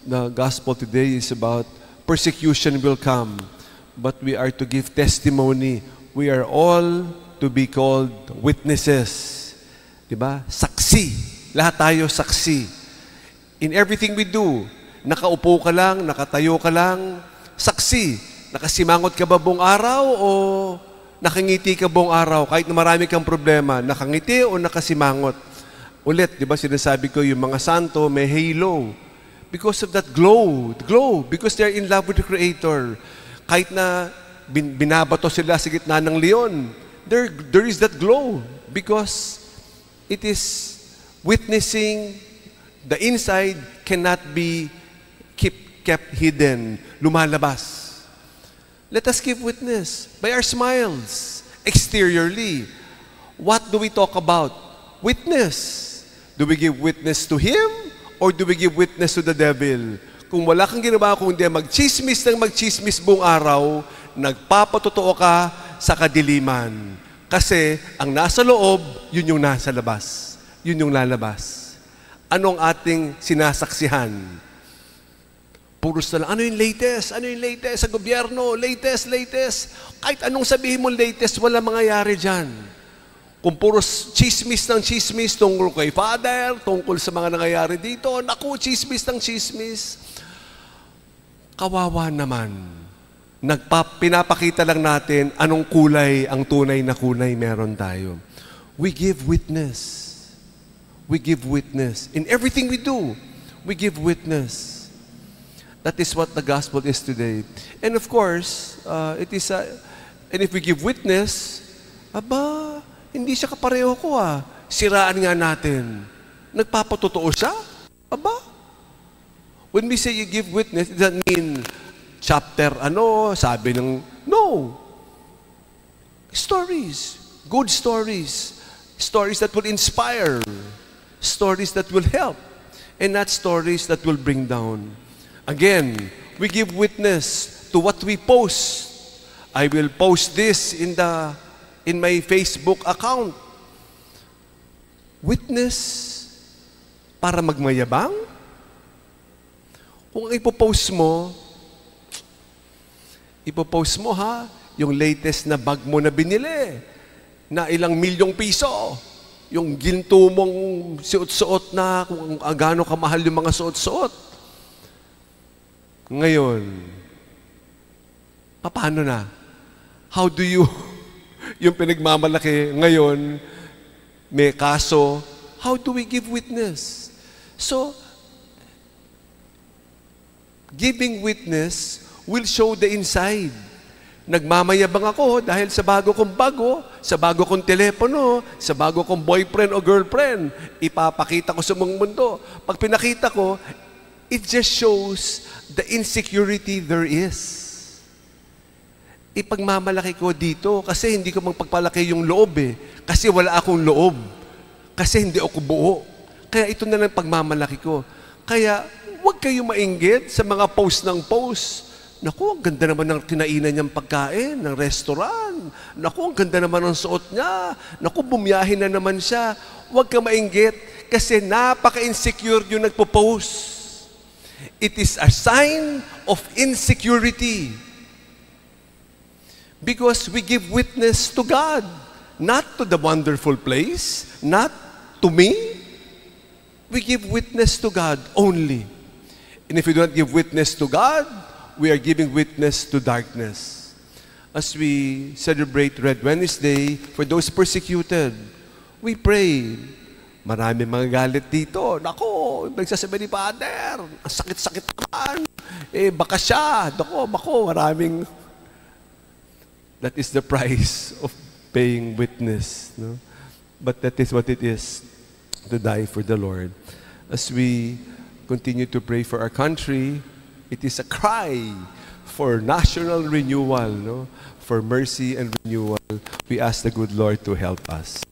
The gospel today is about persecution will come, but we are to give testimony. We are all to be called witnesses. Diba? Saksi. Lahat tayo saksi. In everything we do, nakaupo ka lang, nakatayo ka lang, saksi. Nakasimangot ka ba buong araw o nakangiti ka buong araw? Kahit na marami kang problema, nakangiti o nakasimangot? Ulit, di ba sinasabi ko, yung mga santo may halo. Because of that glow, because they're in love with the Creator. Kahit na binabato sila sa gitna ng leon, there is that glow because it is witnessing. The inside cannot be kept hidden, lumalabas. Let us give witness by our smiles, exteriorly. What do we talk about? Witness. Do we give witness to Him or do we give witness to the devil? Kung wala kang ginawa kundi magchismis ng magchismis buong araw, nagpapatotoo ka sa kadiliman. Kasi ang nasa loob, yun yung nasa labas. Yun yung lalabas. Anong ating sinasaksihan? Puros na lang, ano yung latest? Ano yung latest sa gobyerno? Latest. Kahit anong sabihin mo latest, wala mangyayari dyan. Kung puros chismis ng chismis tungkol kay Father, tungkol sa mga nangyayari dito, naku, chismis ng chismis. Kawawa naman. Pinapakita lang natin anong kulay, ang tunay na kulay meron tayo. We give witness. We give witness. In everything we do, we give witness. That is what the gospel is today. And of course, and if we give witness, hindi siya kapareho ko Siraan nga natin. Nagpapatotoo siya? When we say you give witness, it doesn't mean chapter sabi ng, no. Stories. Good stories. Stories that will inspire. Stories that will help. And not stories that will bring down. Again, we give witness to what we post. I will post this in my Facebook account. Witness para magmayabang? Kung ipopost mo yung latest na bag mo na binili, na ilang milyong piso, yung ginto mong suot-suot na, kung gaano kamahal yung mga suot-suot. Ngayon, paano na? How do you, yung pinagmamalaki ngayon, may kaso, how do we give witness? So, giving witness will show the inside. Nagmamayabang ako dahil sa bago kong telepono, sa bago kong boyfriend o girlfriend. Ipapakita ko sa mga mundo. Pag pinakita ko, it just shows the insecurity there is. Ipagmamalaki ko dito kasi hindi ko magpagpalaki yung loob Kasi wala akong loob. Kasi hindi ako buo. Kaya ito na lang pagmamalaki ko. Kaya huwag kayong mainggit sa mga post ng post. Naku, ang ganda naman ng kinainan niyang pagkain, ng restaurant. Naku, ang ganda naman ng suot niya. Naku, bumiyahin na naman siya. Huwag ka mainggit kasi napaka-insecure yung nagpo-post. It is a sign of insecurity. Because we give witness to God, not to the wonderful place, not to me. We give witness to God only. And if we do not give witness to God, we are giving witness to darkness. As we celebrate Red Wednesday, for those persecuted, we pray. Marami mga galit dito. Naku, nagsasabi ni Father, ang sakit-sakit naman. Baka siya. Naku, maraming. That is the price of paying witness. No? But that is what it is to die for the Lord. As we continue to pray for our country, it is a cry for national renewal, no? For mercy and renewal. We ask the good Lord to help us.